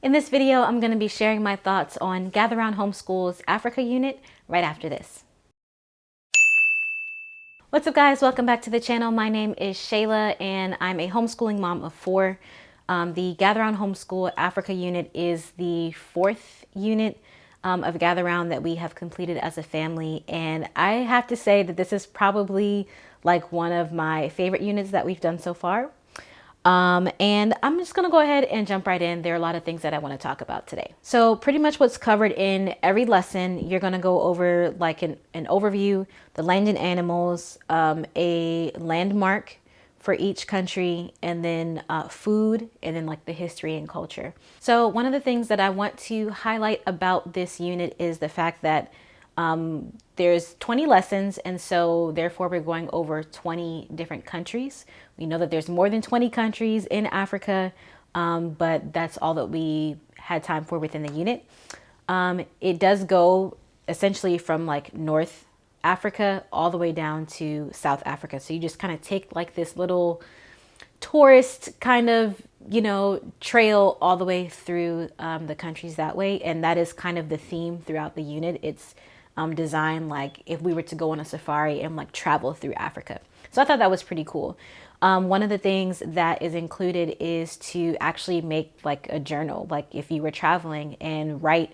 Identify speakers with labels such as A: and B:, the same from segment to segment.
A: In this video, I'm going to be sharing my thoughts on Gather Round Homeschool's Africa unit right after this. What's up, guys? Welcome back to the channel. My name is Shayla and I'm a homeschooling mom of 4. The Gather Round Homeschool Africa unit is the 4th unit of Gather Round that we have completed as a family. And I have to say that this is probably like one of my favorite units that we've done so far. And I'm just going to go ahead and jump right in. There are a lot of things that I want to talk about today. So pretty much what's covered in every lesson, you're going to go over like an overview, the land and animals, a landmark for each country, and then food, and then like the history and culture. So one of the things that I want to highlight about this unit is the fact that there's 20 lessons, and so therefore we're going over 20 different countries. We know that there's more than 20 countries in Africa, but that's all that we had time for within the unit. It does go essentially from like North Africa all the way down to South Africa. So you just kind of take like this little tourist kind of, trail all the way through the countries that way. And that is kind of the theme throughout the unit. It's designed like if we were to go on a safari and like travel through Africa. So I thought that was pretty cool. One of the things that is included is to actually make like a journal, like if you were traveling and write,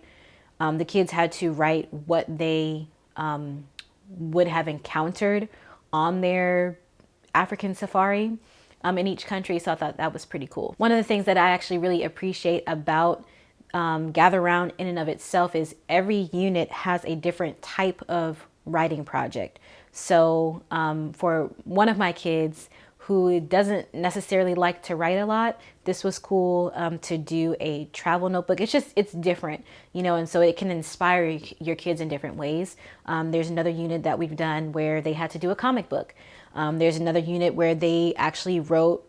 A: the kids had to write what they would have encountered on their African safari in each country. So I thought that was pretty cool. One of the things that I actually really appreciate about Gather Round in and of itself is every unit has a different type of writing project. So for one of my kids who doesn't necessarily like to write a lot, this was cool to do a travel notebook. It's different, and so it can inspire your kids in different ways. There's another unit that we've done where they had to do a comic book. There's another unit where they actually wrote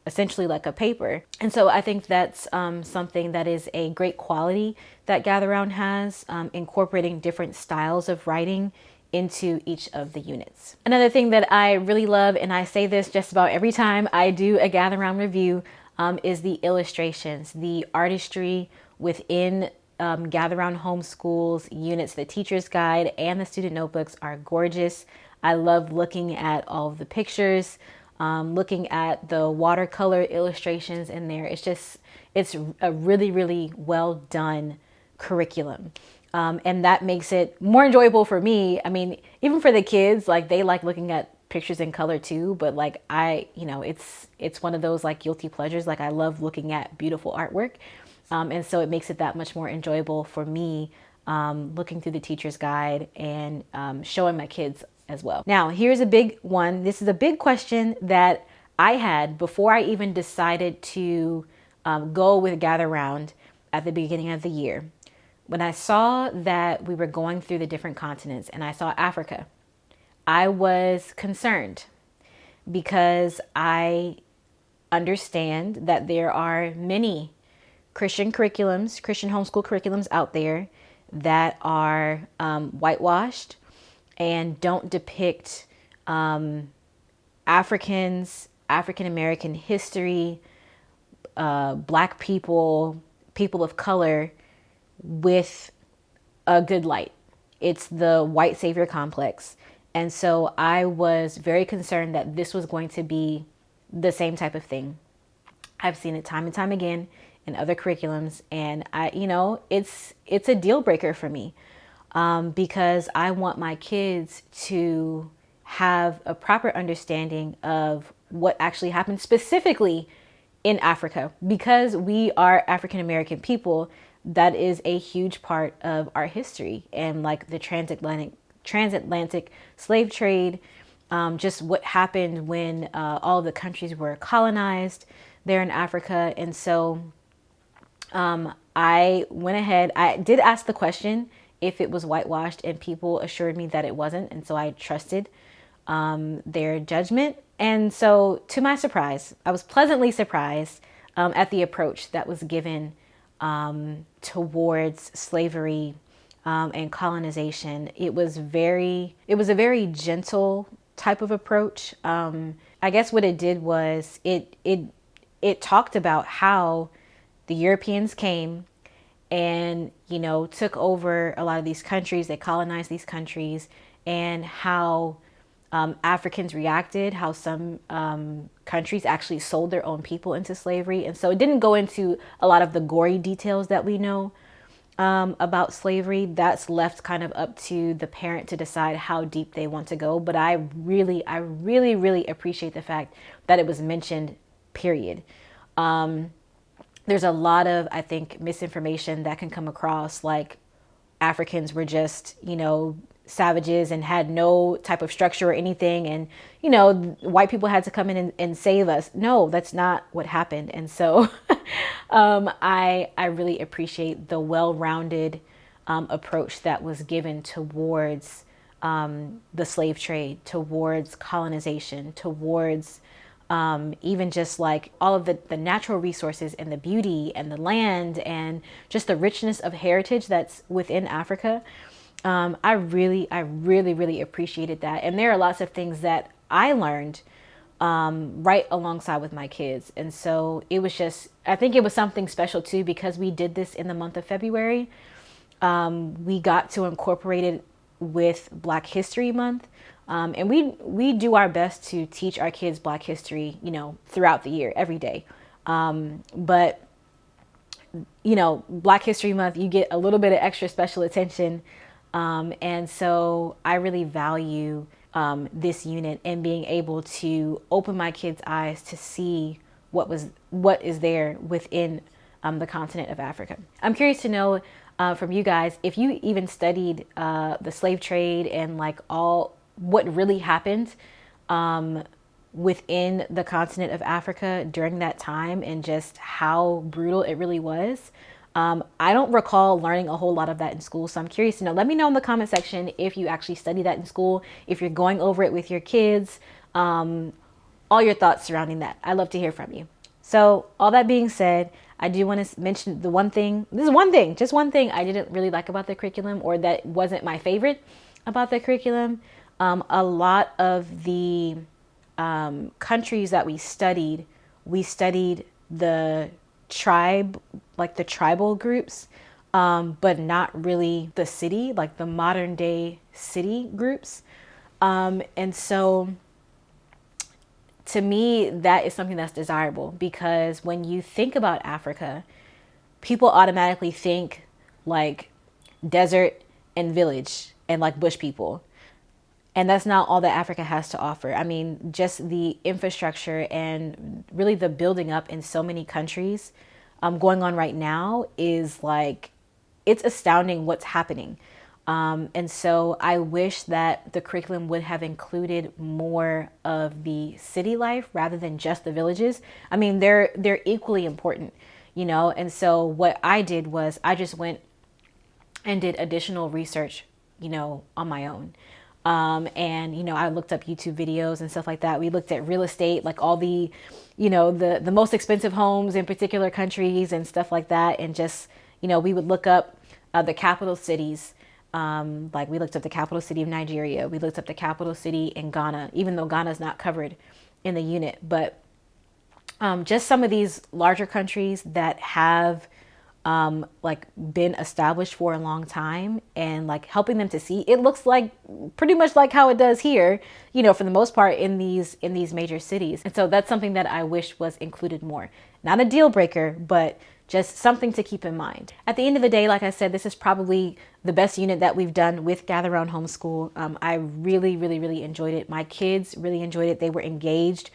A: essentially like a paper. And so I think that's something that is a great quality that Gather Round has, incorporating different styles of writing into each of the units. Another thing that I really love, and I say this just about every time I do a Gather Round review, is the illustrations, the artistry within Gather Round Homeschool's units. The teacher's guide and the student notebooks are gorgeous. I love looking at all of the pictures, looking at the watercolor illustrations in there. It's a really, really well done curriculum. And that makes it more enjoyable for me. I mean, even for the kids, like they like looking at pictures in color too, but like it's one of those like guilty pleasures. Like I love looking at beautiful artwork. And so it makes it that much more enjoyable for me, looking through the teacher's guide and showing my kids as well. Now, here's a big one. This is a big question that I had before I even decided to go with Gather Round at the beginning of the year. When I saw that we were going through the different continents and I saw Africa, I was concerned because I understand that there are many Christian curriculums, Christian homeschool curriculums out there that are whitewashed and don't depict Africans, African American history, Black people, people of color with a good light. It's the white savior complex. And so I was very concerned that this was going to be the same type of thing. I've seen it time and time again in other curriculums, and it's a deal breaker for me. Because I want my kids to have a proper understanding of what actually happened specifically in Africa. Because we are African American people, that is a huge part of our history, and like the transatlantic slave trade, just what happened when all the countries were colonized there in Africa. And so I went ahead, I did ask the question if it was whitewashed, and people assured me that it wasn't. And so I trusted their judgment. And so to my surprise, I was pleasantly surprised at the approach that was given towards slavery and colonization. It was a very gentle type of approach. I guess what it did was it talked about how the Europeans came and, you know, took over a lot of these countries. They colonized these countries, and how Africans reacted, how some countries actually sold their own people into slavery. And so it didn't go into a lot of the gory details that we know about slavery. That's left kind of up to the parent to decide how deep they want to go. But I really, really appreciate the fact that it was mentioned, period. There's a lot of, I think, misinformation that can come across, like Africans were just, you know, savages and had no type of structure or anything. And, you know, white people had to come in and save us. No, that's not what happened. And so I really appreciate the well-rounded approach that was given towards the slave trade, towards colonization, towards even just like all of the natural resources and the beauty and the land and just the richness of heritage that's within Africa. I really appreciated that. And there are lots of things that I learned right alongside with my kids. And so it was just, I think it was something special too, because we did this in the month of February. We got to incorporate it with Black History Month. And we do our best to teach our kids Black history, you know, throughout the year, every day. But, you know, Black History Month, you get a little bit of extra special attention. And so I really value this unit and being able to open my kids' eyes to see what is there within the continent of Africa. I'm curious to know from you guys if you even studied the slave trade and like all what really happened within the continent of Africa during that time and just how brutal it really was. I don't recall learning a whole lot of that in school, so I'm curious to know. Let me know in the comment section if you actually study that in school, if you're going over it with your kids, all your thoughts surrounding that. I'd love to hear from you. So all that being said, I do want to mention just one thing I didn't really like about the curriculum, or that wasn't my favorite about the curriculum. A lot of the countries that we studied the tribe, like the tribal groups, but not really the city, like the modern day city groups. And so to me, that is something that's desirable, because when you think about Africa, people automatically think like desert and village and like bush people. And that's not all that Africa has to offer. I mean, just the infrastructure and really the building up in so many countries going on right now is like, it's astounding what's happening. And so I wish that the curriculum would have included more of the city life rather than just the villages. I mean, they're equally important, you know? And so what I did was I just went and did additional research, you know, on my own. And, you know, I looked up YouTube videos and stuff like that. We looked at real estate, like all the, you know, the most expensive homes in particular countries and stuff like that. And just, you know, we would look up the capital cities. Like we looked up the capital city of Nigeria. We looked up the capital city in Ghana, even though Ghana is not covered in the unit. But just some of these larger countries that have like been established for a long time, and like helping them to see it looks like pretty much like how it does here, you know, for the most part in these major cities. And so that's something that I wish was included more. Not a deal breaker, but just something to keep in mind. At the end of the day, like I said, this is probably the best unit that we've done with Gather Round Homeschool. I really enjoyed it. My kids really enjoyed it. They were engaged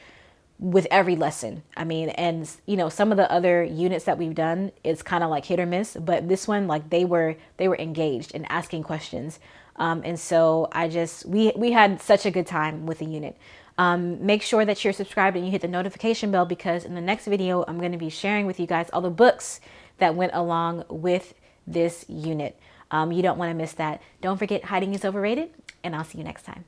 A: with every lesson. I mean, and you know, some of the other units that we've done, it's kind of like hit or miss, but this one, like they were engaged and asking questions. And so we had such a good time with the unit. Make sure that you're subscribed and you hit the notification bell, because in the next video, I'm going to be sharing with you guys all the books that went along with this unit. You don't want to miss that. Don't forget, hiding is overrated, and I'll see you next time.